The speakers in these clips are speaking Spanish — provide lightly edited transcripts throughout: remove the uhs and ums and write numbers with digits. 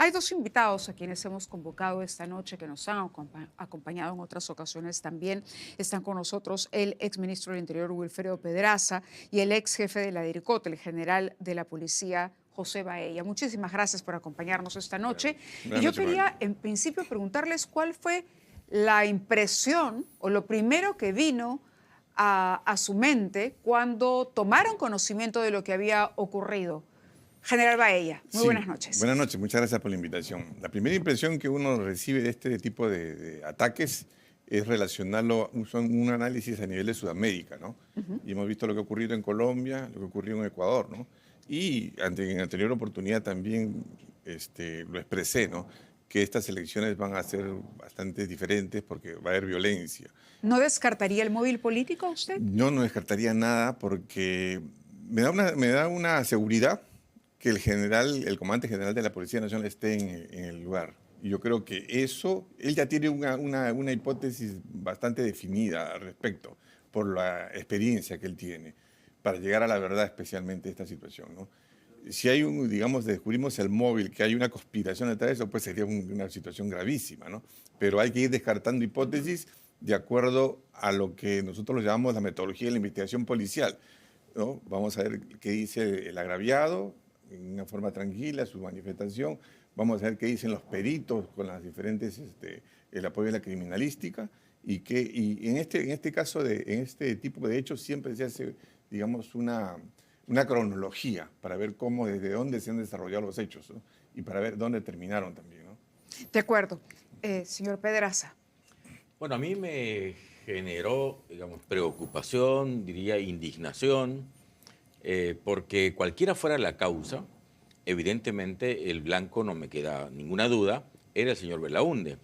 Hay dos invitados a quienes hemos convocado esta noche que nos han acompañado en otras ocasiones también. Están con nosotros el exministro del Interior, Wilfredo Pedraza, y el ex jefe de la DIRCOT, el general de la Policía, José Baella. Muchísimas gracias por acompañarnos esta noche. Y yo quería, en principio, preguntarles cuál fue la impresión o lo primero que vino a su mente cuando tomaron conocimiento de lo que había ocurrido. General Baella, muy buenas noches. Buenas noches, muchas gracias por la invitación. La primera impresión que uno recibe de este tipo de ataques es relacionarlo a un análisis a nivel de Sudamérica, ¿no? Y hemos visto lo que ha ocurrido en Colombia, lo que ocurrió en Ecuador, ¿no? Y en anterior oportunidad también lo expresé, ¿no? Que estas elecciones van a ser bastante diferentes porque va a haber violencia. ¿No descartaría el móvil político usted? Yo no descartaría nada porque me da una seguridad que el comandante general de la Policía Nacional esté en el lugar. Y yo creo que eso, él ya tiene una hipótesis bastante definida al respecto, por la experiencia que él tiene, para llegar a la verdad especialmente de esta situación, ¿no? Si hay digamos, descubrimos el móvil, que hay una conspiración detrás de eso, pues sería una situación gravísima, ¿no? Pero hay que ir descartando hipótesis de acuerdo a lo que nosotros lo llamamos la metodología de la investigación policial, ¿no? Vamos a ver qué dice el agraviado, en una forma tranquila, su manifestación. Vamos a ver qué dicen los peritos con las diferentes, el apoyo de la criminalística y en este caso, en este tipo de hechos siempre se hace, digamos, una cronología para ver cómo, desde dónde se han desarrollado los hechos, ¿no? Y para ver dónde terminaron también, ¿no? De acuerdo. Señor Pedraza. Bueno, a mí me generó, digamos, preocupación, diría indignación, porque cualquiera fuera la causa, evidentemente el blanco, no me queda ninguna duda, era el señor Belaúnde.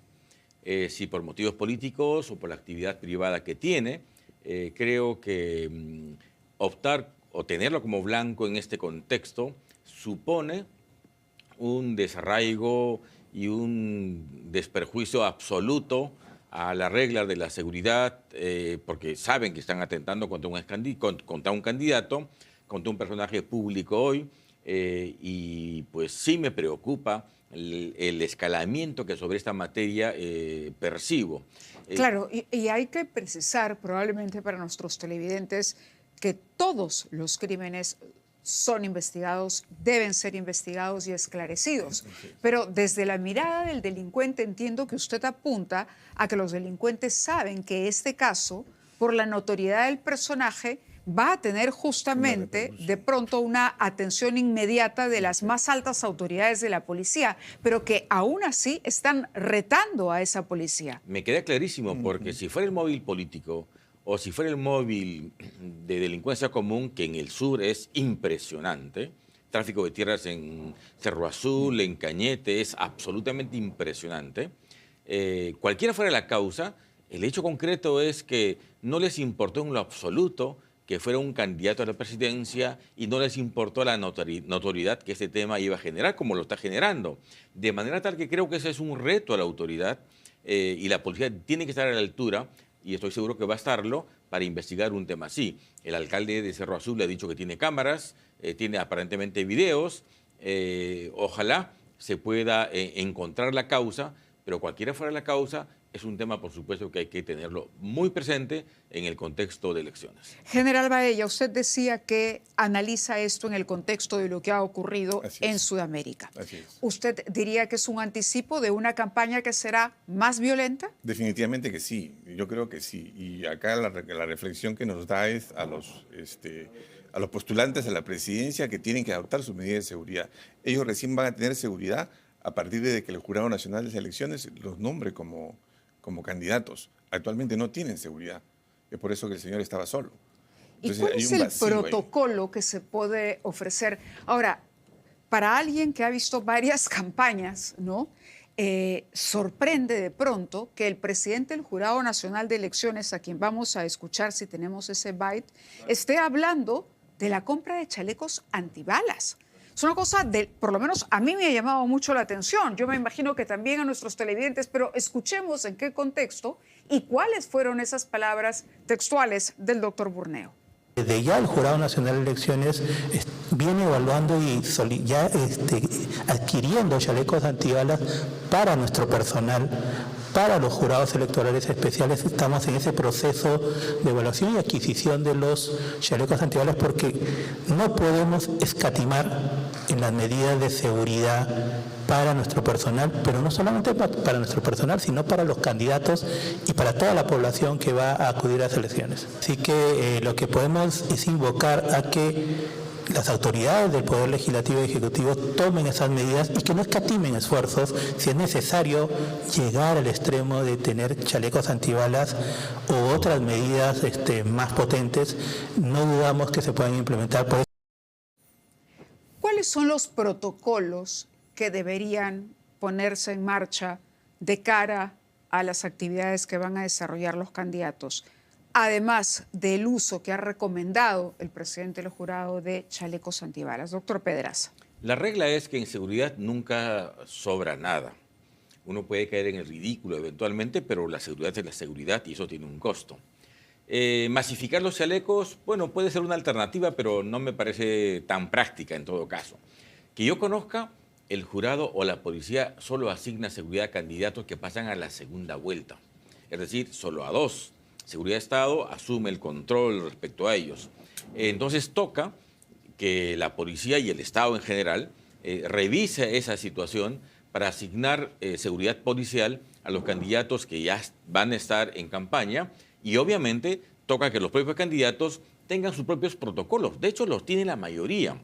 Si por motivos políticos o por la actividad privada que tiene, creo que optar o tenerlo como blanco en este contexto supone un desarraigo y un desperjuicio absoluto a las reglas de la seguridad, porque saben que están atentando contra un candidato, contra un personaje público hoy, y pues sí me preocupa el escalamiento que sobre esta materia percibo. Claro, y hay que precisar probablemente para nuestros televidentes que todos los crímenes son investigados, deben ser investigados y esclarecidos. Pero desde la mirada del delincuente entiendo que usted apunta a que los delincuentes saben que este caso, por la notoriedad del personaje, va a tener justamente de pronto una atención inmediata de las más altas autoridades de la policía, pero que aún así están retando a esa policía. Me queda clarísimo, porque si fuera el móvil político o si fuera el móvil de delincuencia común, que en el sur es impresionante, tráfico de tierras en Cerro Azul, en Cañete, es absolutamente impresionante. Cualquiera fuera la causa, el hecho concreto es que no les importó en lo absoluto que fuera un candidato a la presidencia y no les importó la notoriedad que este tema iba a generar, como lo está generando. De manera tal que creo que ese es un reto a la autoridad y la policía tiene que estar a la altura, y estoy seguro que va a estarlo, para investigar un tema así. El alcalde de Cerro Azul le ha dicho que tiene cámaras, tiene aparentemente videos, ojalá se pueda encontrar la causa, pero cualquiera fuera la causa, es un tema, por supuesto, que hay que tenerlo muy presente en el contexto de elecciones. General Baella, usted decía que analiza esto en el contexto de lo que ha ocurrido en Sudamérica. Así es. ¿Usted diría que es un anticipo de una campaña que será más violenta? Definitivamente que sí, yo creo que sí. Y acá la reflexión que nos da es a los postulantes a la presidencia que tienen que adoptar sus medidas de seguridad. Ellos recién van a tener seguridad a partir de que el Jurado Nacional de las Elecciones los nombre como candidatos. Actualmente no tienen seguridad. Es por eso que el señor estaba solo. Entonces, ¿y cuál es el protocolo que se puede ofrecer? Ahora, para alguien que ha visto varias campañas, ¿no? Sorprende de pronto que el presidente del Jurado Nacional de Elecciones, a quien vamos a escuchar si tenemos ese byte, esté hablando de la compra de chalecos antibalas. Es una cosa, por lo menos a mí me ha llamado mucho la atención. Yo me imagino que también a nuestros televidentes, pero escuchemos en qué contexto y cuáles fueron esas palabras textuales del doctor Burneo. Desde ya el Jurado Nacional de Elecciones viene evaluando y ya adquiriendo chalecos antibalas para nuestro personal, para los jurados electorales especiales. Estamos en ese proceso de evaluación y adquisición de los chalecos antibalas porque no podemos escatimar en las medidas de seguridad para nuestro personal, pero no solamente para nuestro personal, sino para los candidatos y para toda la población que va a acudir a las elecciones. Así que lo que podemos es invocar a que las autoridades del Poder Legislativo y Ejecutivo tomen esas medidas y que no escatimen esfuerzos si es necesario llegar al extremo de tener chalecos antibalas u otras medidas más potentes. No dudamos que se puedan implementar. ¿Cuáles son los protocolos que deberían ponerse en marcha de cara a las actividades que van a desarrollar los candidatos, además del uso que ha recomendado el presidente del jurado de chalecos antibalas? Doctor Pedraza. La regla es que en seguridad nunca sobra nada. Uno puede caer en el ridículo eventualmente, pero la seguridad es la seguridad y eso tiene un costo. Masificar los chalecos, bueno, puede ser una alternativa, pero no me parece tan práctica en todo caso. Que yo conozca, el jurado o la policía solo asigna seguridad a candidatos que pasan a la segunda vuelta. Es decir, solo a 2. Seguridad de Estado asume el control respecto a ellos. Entonces toca que la policía y el Estado en general revise esa situación para asignar seguridad policial a los candidatos que ya van a estar en campaña, y obviamente toca que los propios candidatos tengan sus propios protocolos. De hecho, los tiene la mayoría.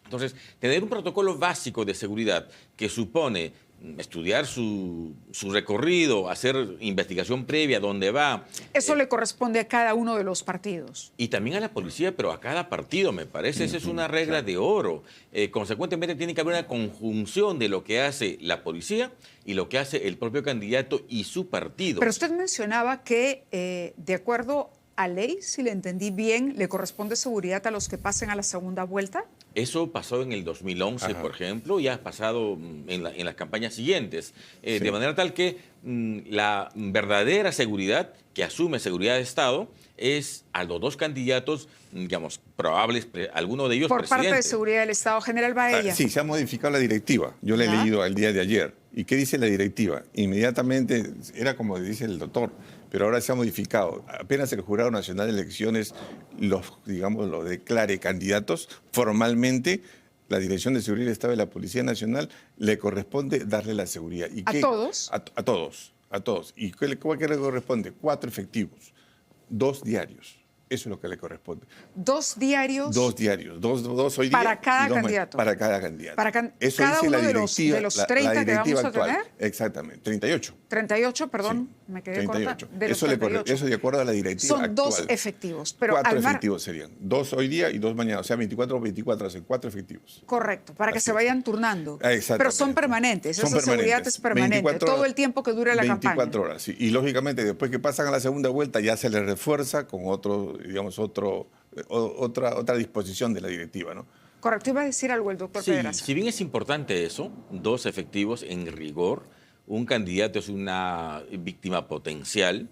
Entonces, tener un protocolo básico de seguridad que supone estudiar su recorrido, hacer investigación previa, dónde va. Eso le corresponde a cada uno de los partidos. Y también a la policía, pero a cada partido, me parece. Esa es una regla de oro. Consecuentemente, tiene que haber una conjunción de lo que hace la policía y lo que hace el propio candidato y su partido. Pero usted mencionaba que, de acuerdo a ley, si le entendí bien, le corresponde seguridad a los que pasen a la segunda vuelta. Eso pasó en el 2011, Ajá. por ejemplo, y ha pasado en las campañas siguientes. Sí. De manera tal que la verdadera seguridad que asume seguridad de Estado es a los 2 candidatos, digamos, probables, alguno de ellos Por presidente. parte de seguridad del Estado, General Baella. Sí, se ha modificado la directiva. Yo la he leído el día de ayer. ¿Y qué dice la directiva? Inmediatamente, era como dice el doctor, pero ahora se ha modificado. Apenas el Jurado Nacional de Elecciones los declare candidatos, formalmente la Dirección de Seguridad del Estado de la Policía Nacional le corresponde darle la seguridad. ¿Y ¿A todos? A todos. ¿Y qué le corresponde? 4 efectivos, 2 diarios. Eso es lo que le corresponde. 2 diarios. 2 diarios, dos hoy día. Para cada y 2 candidato. Para cada candidato. Eso cada dice uno de los 30 que vamos a tener. Exactamente, 38. 38, perdón, Sí, me quedé 38. corta. De los Eso, 38. Eso de acuerdo a la directiva Son actual. 2 efectivos. Pero 4 efectivos serían. 2 hoy día y 2 mañana. O sea, 24 hacen 4 efectivos. Correcto, para que Así se es. vayan turnando. Exactamente. Pero son permanentes. Son Esa seguridad es permanente. 24 Todo el tiempo que dure la 24 campaña. horas, sí. Y lógicamente después que pasan a la segunda vuelta ya se les refuerza con otra disposición de la directiva, ¿no? Correcto, iba a decir algo el doctor Sí, Pedraza. si bien es importante eso, 2 efectivos en rigor, un candidato es una víctima potencial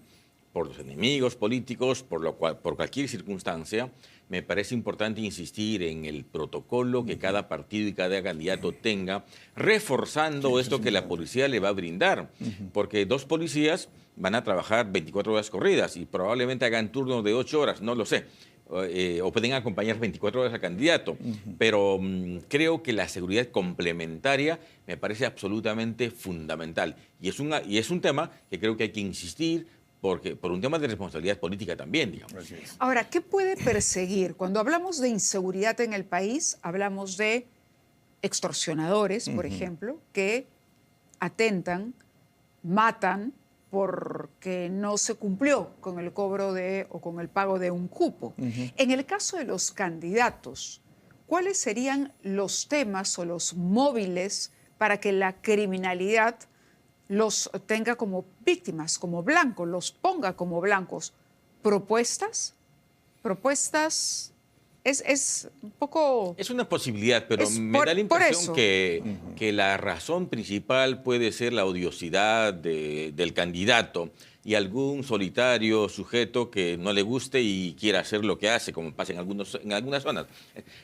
por los enemigos políticos, por cualquier circunstancia. Me parece importante insistir en el protocolo que cada partido y cada candidato tenga, reforzando esto que la policía le va a brindar, porque 2 policías van a trabajar 24 horas corridas y probablemente hagan turnos de 8 horas, no lo sé. O pueden acompañar 24 horas al candidato, pero creo que la seguridad complementaria me parece absolutamente fundamental y es un tema que creo que hay que insistir porque por un tema de responsabilidad política también, digamos. Así es. Ahora, ¿qué puede perseguir? Cuando hablamos de inseguridad en el país, hablamos de extorsionadores, por ejemplo, que atentan, matan porque no se cumplió con el cobro o con el pago de un cupo. En el caso de los candidatos, ¿cuáles serían los temas o los móviles para que la criminalidad los tenga como víctimas, como blancos, los ponga como blancos? ¿Propuestas Es un poco... Es una posibilidad, pero me da la impresión que la razón principal puede ser la odiosidad del candidato y algún solitario sujeto que no le guste y quiera hacer lo que hace, como pasa en algunas zonas.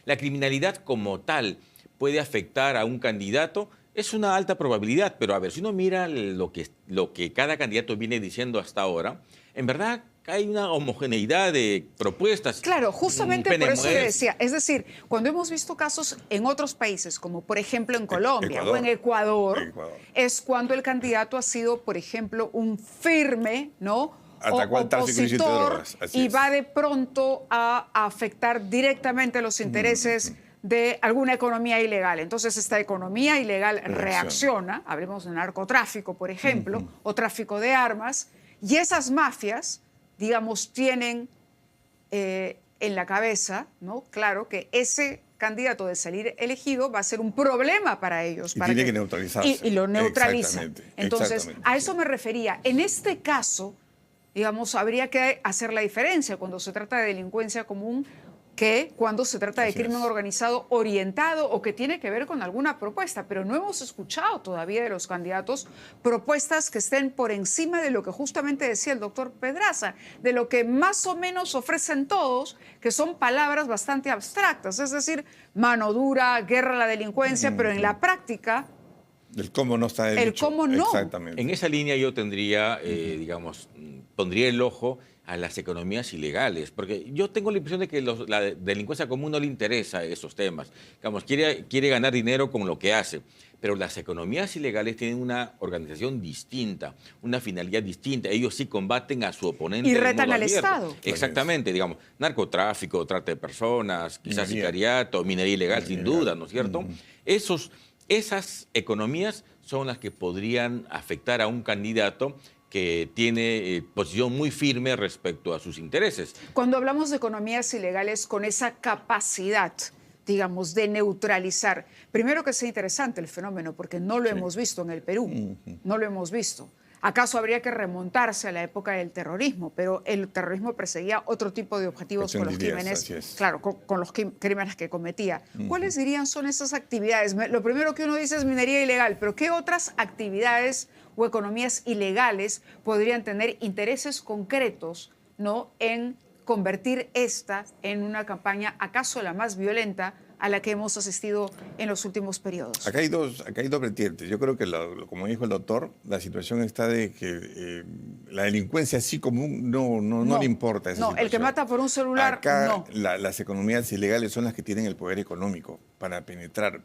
La criminalidad como tal puede afectar a un candidato, es una alta probabilidad, pero a ver, si uno mira lo que cada candidato viene diciendo hasta ahora, en verdad hay una homogeneidad de propuestas. Claro, justamente por eso le decía. Es decir, cuando hemos visto casos en otros países, como por ejemplo en Colombia o en Ecuador, es cuando el candidato ha sido, por ejemplo, un firme, ¿no?, opositor y va de pronto a afectar directamente los intereses de alguna economía ilegal. Entonces, esta economía ilegal reacciona, hablemos de narcotráfico, por ejemplo, o tráfico de armas, y esas mafias, digamos, tienen en la cabeza, ¿no?, claro, que ese candidato de salir elegido va a ser un problema para ellos. Y tiene que neutralizarse. Y lo neutraliza. Entonces, exactamente. a eso me refería. En este caso, digamos, habría que hacer la diferencia cuando se trata de delincuencia común que cuando se trata de crimen organizado orientado o que tiene que ver con alguna propuesta, pero no hemos escuchado todavía de los candidatos propuestas que estén por encima de lo que justamente decía el doctor Pedraza, de lo que más o menos ofrecen todos, que son palabras bastante abstractas, es decir, mano dura, guerra a la delincuencia, pero en la práctica... El cómo no está dicho. El cómo no. Exactamente. En esa línea yo tendría, digamos, pondría el ojo a las economías ilegales, porque yo tengo la impresión de que la delincuencia común no le interesa esos temas. Digamos, quiere ganar dinero con lo que hace, pero las economías ilegales tienen una organización distinta, una finalidad distinta. Ellos sí combaten a su oponente. Y retan al Estado. Exactamente, digamos, narcotráfico, trata de personas, quizás sicariato, minería ilegal, sin duda, ¿no es cierto? Esas economías son las que podrían afectar a un candidato que tiene posición muy firme respecto a sus intereses. Cuando hablamos de economías ilegales con esa capacidad, digamos, de neutralizar, primero que sea interesante el fenómeno, porque no lo hemos visto en el Perú, no lo hemos visto. ¿Acaso habría que remontarse a la época del terrorismo? Pero el terrorismo perseguía otro tipo de objetivos con los crímenes, claro, con los crímenes que cometía. ¿Cuáles dirían son esas actividades? Lo primero que uno dice es minería ilegal, pero ¿qué otras actividades o economías ilegales podrían tener intereses concretos, ¿no?, en convertir esta en una campaña, acaso la más violenta a la que hemos asistido en los últimos periodos? Acá hay dos vertientes. Yo creo que, como dijo el doctor, la situación está de que la delincuencia así común no le importa esa situación. El que mata por un celular, acá, no. Las economías ilegales son las que tienen el poder económico para penetrar.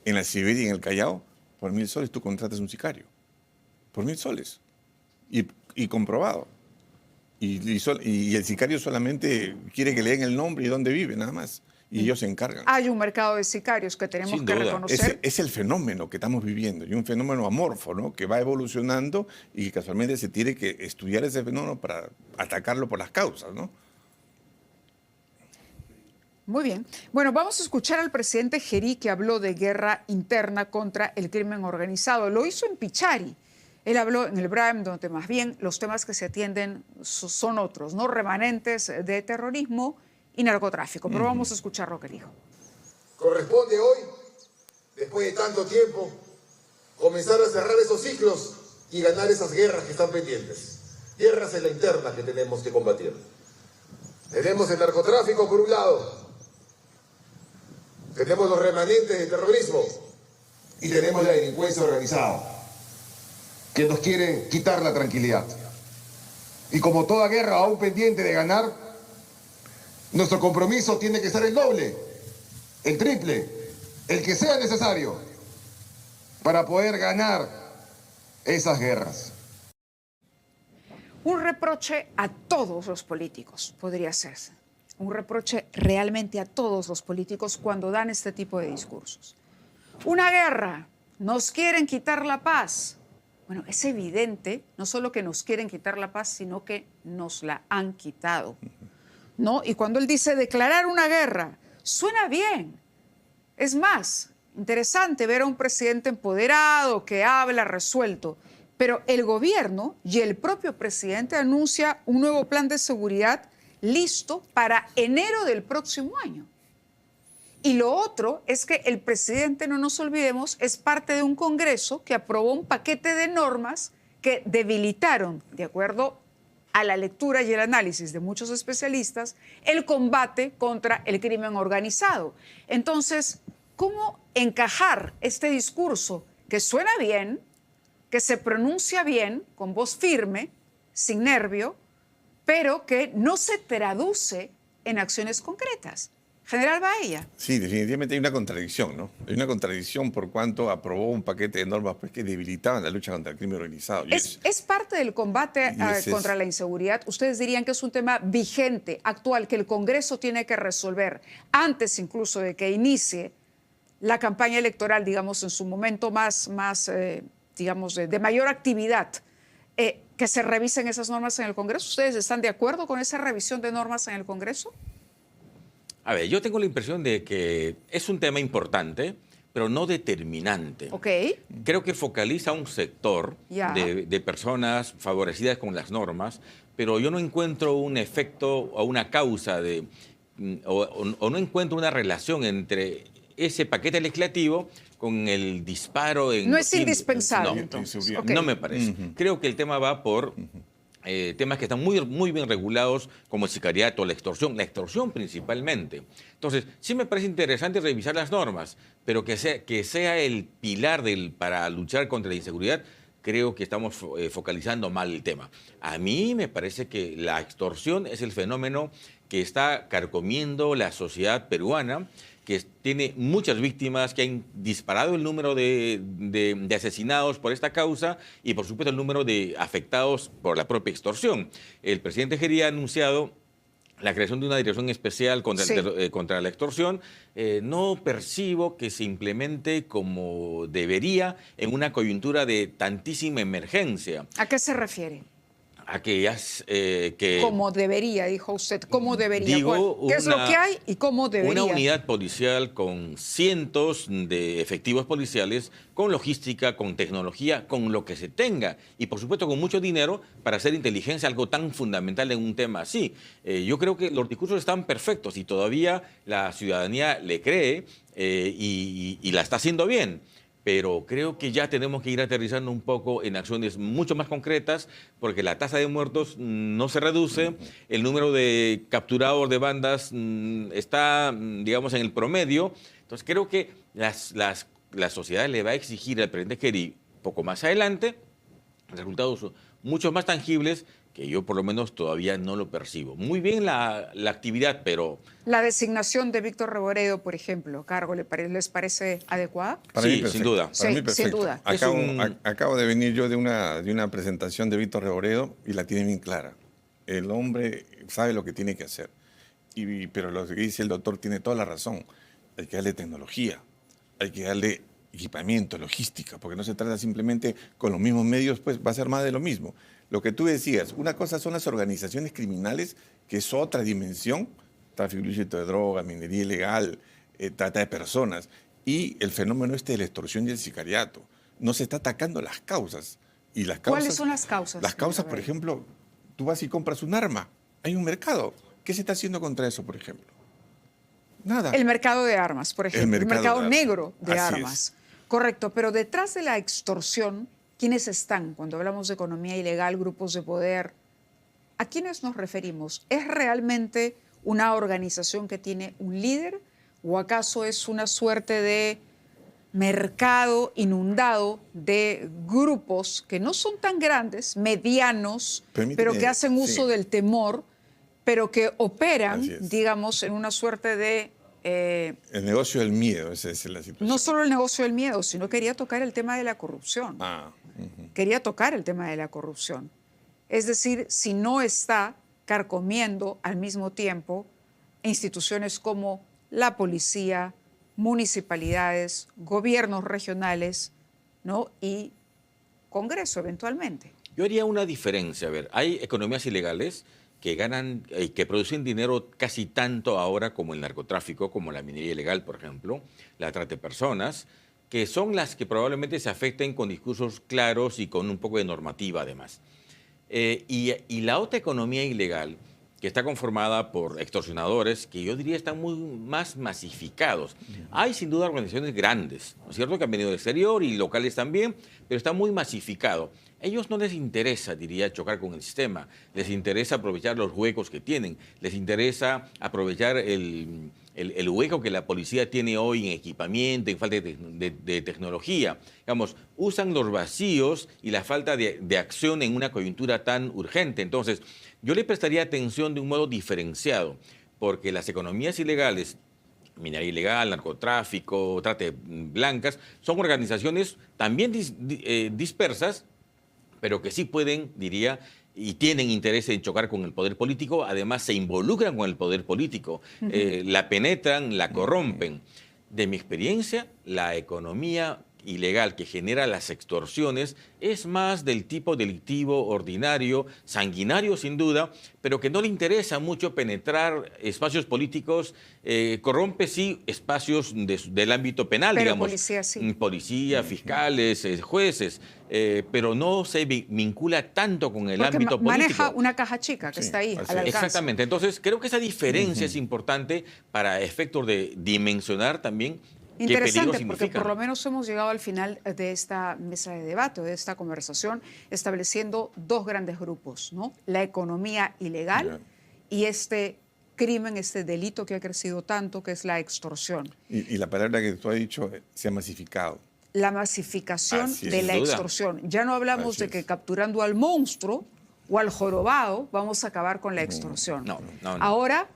En la Siberia y en el Callao, por 1.000 soles tú contratas un sicario. Por 1.000 soles. Y comprobado. Y el sicario solamente quiere que le den el nombre y dónde vive, nada más. Y ellos se encargan. Hay un mercado de sicarios que tenemos que reconocer. Es el fenómeno que estamos viviendo, y un fenómeno amorfo, ¿no?, que va evolucionando y que casualmente se tiene que estudiar ese fenómeno para atacarlo por las causas, ¿no? Muy bien. Bueno, vamos a escuchar al presidente Gerí, que habló de guerra interna contra el crimen organizado. Lo hizo en Pichari. Él habló en el BRAEM, donde más bien los temas que se atienden son otros, ¿no?, remanentes de terrorismo y narcotráfico. Pero vamos a escuchar lo que dijo. Corresponde hoy, después de tanto tiempo, comenzar a cerrar esos ciclos y ganar esas guerras que están pendientes. Guerras en la interna que tenemos que combatir. Tenemos el narcotráfico por un lado, tenemos los remanentes de terrorismo y tenemos la delincuencia organizada, que nos quiere quitar la tranquilidad. Y como toda guerra aún pendiente de ganar, nuestro compromiso tiene que ser el doble, el triple, el que sea necesario para poder ganar esas guerras. Un reproche a todos los políticos, podría hacerse. Un reproche realmente a todos los políticos cuando dan este tipo de discursos. Una guerra, nos quieren quitar la paz. Bueno, es evidente, no solo que nos quieren quitar la paz, sino que nos la han quitado, ¿no? Y cuando él dice declarar una guerra, suena bien. Es más, interesante ver a un presidente empoderado, que habla resuelto, pero el gobierno y el propio presidente anuncia un nuevo plan de seguridad listo para enero del próximo año. Y lo otro es que el presidente, no nos olvidemos, es parte de un Congreso que aprobó un paquete de normas que debilitaron, de acuerdo a la lectura y el análisis de muchos especialistas, el combate contra el crimen organizado. Entonces, ¿cómo encajar este discurso que suena bien, que se pronuncia bien, con voz firme, sin nervio, pero que no se traduce en acciones concretas? General Baella. Sí, definitivamente hay una contradicción, ¿no? Hay una contradicción por cuanto aprobó un paquete de normas pues, que debilitaban la lucha contra el crimen organizado. ¿Es parte del combate contra la inseguridad? ¿Ustedes dirían que es un tema vigente, actual, que el Congreso tiene que resolver antes incluso de que inicie la campaña electoral, digamos, en su momento más digamos, de mayor actividad, que se revisen esas normas en el Congreso? ¿Ustedes están de acuerdo con esa revisión de normas en el Congreso? A ver, yo tengo la impresión de que es un tema importante, pero no determinante. Ok. Creo que focaliza un sector de personas favorecidas con las normas, pero yo no encuentro un efecto o una causa o no encuentro una relación entre ese paquete legislativo con el disparo en... No es indispensable, entonces. Okay. No me parece. Creo que el tema va por... temas que están muy bien regulados, como el sicariato, la extorsión principalmente. Entonces, sí me parece interesante revisar las normas, pero que sea el pilar para luchar contra la inseguridad, creo que estamos focalizando mal el tema. A mí me parece que la extorsión es el fenómeno que está carcomiendo la sociedad peruana, que tiene muchas víctimas, que han disparado el número de asesinados por esta causa y, por supuesto, el número de afectados por la propia extorsión. El presidente Geri ha anunciado la creación de una dirección especial contra la extorsión. No percibo que se implemente como debería en una coyuntura de tantísima emergencia. ¿A qué se refiere? Aquellas como debería, dijo usted, ¿cómo debería? Digo, ¿Qué es lo que hay y cómo debería? Una unidad policial con cientos de efectivos policiales, con logística, con tecnología, con lo que se tenga y, por supuesto, con mucho dinero para hacer inteligencia, algo tan fundamental en un tema así. Yo creo que los discursos están perfectos y todavía la ciudadanía le cree y la está haciendo bien. Pero creo que ya tenemos que ir aterrizando un poco en acciones mucho más concretas, porque la tasa de muertos no se reduce, el número de capturados de bandas está, digamos, en el promedio. Entonces creo que la sociedad le va a exigir al presidente Geri, poco más adelante, resultados mucho más tangibles, que yo por lo menos todavía no lo percibo. Muy bien la actividad, pero... ¿La designación de Víctor Reboredo, por ejemplo, cargo, les parece adecuada? Para mí, sin duda. Para mí, perfecto. Sin duda. Acabo de venir yo de una presentación de Víctor Reboredo y la tiene bien clara. El hombre sabe lo que tiene que hacer. Pero lo que dice el doctor tiene toda la razón. Hay que darle tecnología, hay que darle equipamiento, logística, porque no se trata simplemente con los mismos medios, pues va a ser más de lo mismo. Lo que tú decías, una cosa son las organizaciones criminales, que es otra dimensión, tráfico ilícito de droga, minería ilegal, trata de personas, y el fenómeno de la extorsión y el sicariato. No se está atacando las causas. Y las causas. ¿Cuáles son las causas? Las causas, por ejemplo, tú vas y compras un arma, hay un mercado. ¿Qué se está haciendo contra eso, por ejemplo? Nada. El mercado de armas, por ejemplo, el mercado negro de armas. Es. Correcto, pero detrás de la extorsión, ¿quiénes están? Cuando hablamos de economía ilegal, grupos de poder, ¿a quiénes nos referimos? ¿Es realmente una organización que tiene un líder o acaso es una suerte de mercado inundado de grupos que no son tan grandes, medianos, pero que hacen uso del temor, pero que operan, digamos, en una suerte de... el negocio del miedo, esa es la situación. No solo el negocio del miedo, sino quería tocar el tema de la corrupción. Quería tocar el tema de la corrupción. Es decir, si no está carcomiendo al mismo tiempo instituciones como la policía, municipalidades, gobiernos regionales, ¿no? Y Congreso eventualmente. Yo haría una diferencia. A ver, hay economías ilegales que ganan, que producen dinero casi tanto ahora como el narcotráfico, como la minería ilegal, por ejemplo, la trata de personas, que son las que probablemente se afecten con discursos claros y con un poco de normativa además. Y la otra economía ilegal que está conformada por extorsionadores que yo diría están muy más masificados. Hay sin duda organizaciones grandes, ¿no es cierto?, que han venido del exterior y locales también, pero está muy masificado. A ellos no les interesa, diría, chocar con el sistema, les interesa aprovechar los huecos que tienen, les interesa aprovechar el hueco que la policía tiene hoy en equipamiento, en falta de tecnología. Digamos, usan los vacíos y la falta de acción en una coyuntura tan urgente. Entonces, yo le prestaría atención de un modo diferenciado, porque las economías ilegales, minería ilegal, narcotráfico, trata de blancas, son organizaciones también dispersas, pero que sí pueden, diría, y tienen interés en chocar con el poder político, además se involucran con el poder político, la penetran, la corrompen. De mi experiencia, la economía ilegal que genera las extorsiones es más del tipo delictivo, ordinario, sanguinario sin duda, pero que no le interesa mucho penetrar espacios políticos, corrompe sí espacios del ámbito penal, pero digamos. policía sí. Policía, fiscales, jueces, pero no se vincula tanto con el ámbito político. Maneja una caja chica que está ahí, al alcance. Exactamente. Entonces, creo que esa diferencia es importante para efectos de dimensionar también qué peligro Interesante, significa. porque por lo menos hemos llegado al final de esta mesa de debate, de esta conversación, estableciendo dos grandes grupos, ¿no? La economía ilegal y este crimen, este delito que ha crecido tanto, que es la extorsión. Y la palabra que tú has dicho, se ha masificado. La masificación Así es, de sin la duda. extorsión. Ya no hablamos Así de es. que capturando al monstruo o al jorobado vamos a acabar con la extorsión. No. Ahora,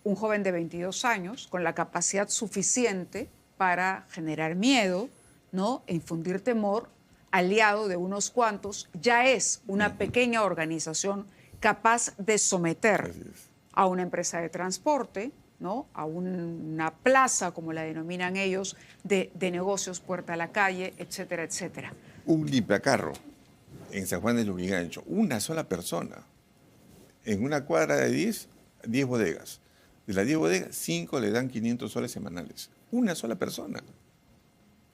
un joven de 22 años con la capacidad suficiente para generar miedo, ¿no?, e infundir temor, aliado de unos cuantos, ya es una pequeña organización capaz de someter Así es. a una empresa de transporte, ¿no?, a una plaza, como la denominan ellos, de negocios, puerta a la calle, etcétera, etcétera. Un limpiacarro en San Juan de Lurigancho, una sola persona. En una cuadra de 10 bodegas. De las 10 bodegas, 5 le dan 500 soles semanales. Una sola persona.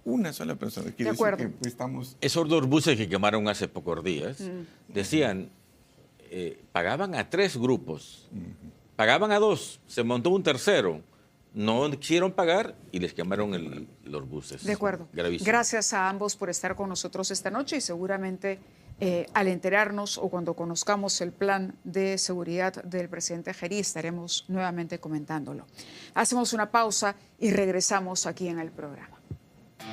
Una sola persona. Quiere decir acuerdo. que, pues, estamos... Esos dos buses que quemaron hace pocos días, decían, pagaban a 3 grupos, pagaban a 2, se montó un tercero, no quisieron pagar y les quemaron los buses. De acuerdo. Gravísimo. Gracias a ambos por estar con nosotros esta noche y seguramente al enterarnos o cuando conozcamos el plan de seguridad del presidente Gerí estaremos nuevamente comentándolo. Hacemos una pausa y regresamos aquí en el programa.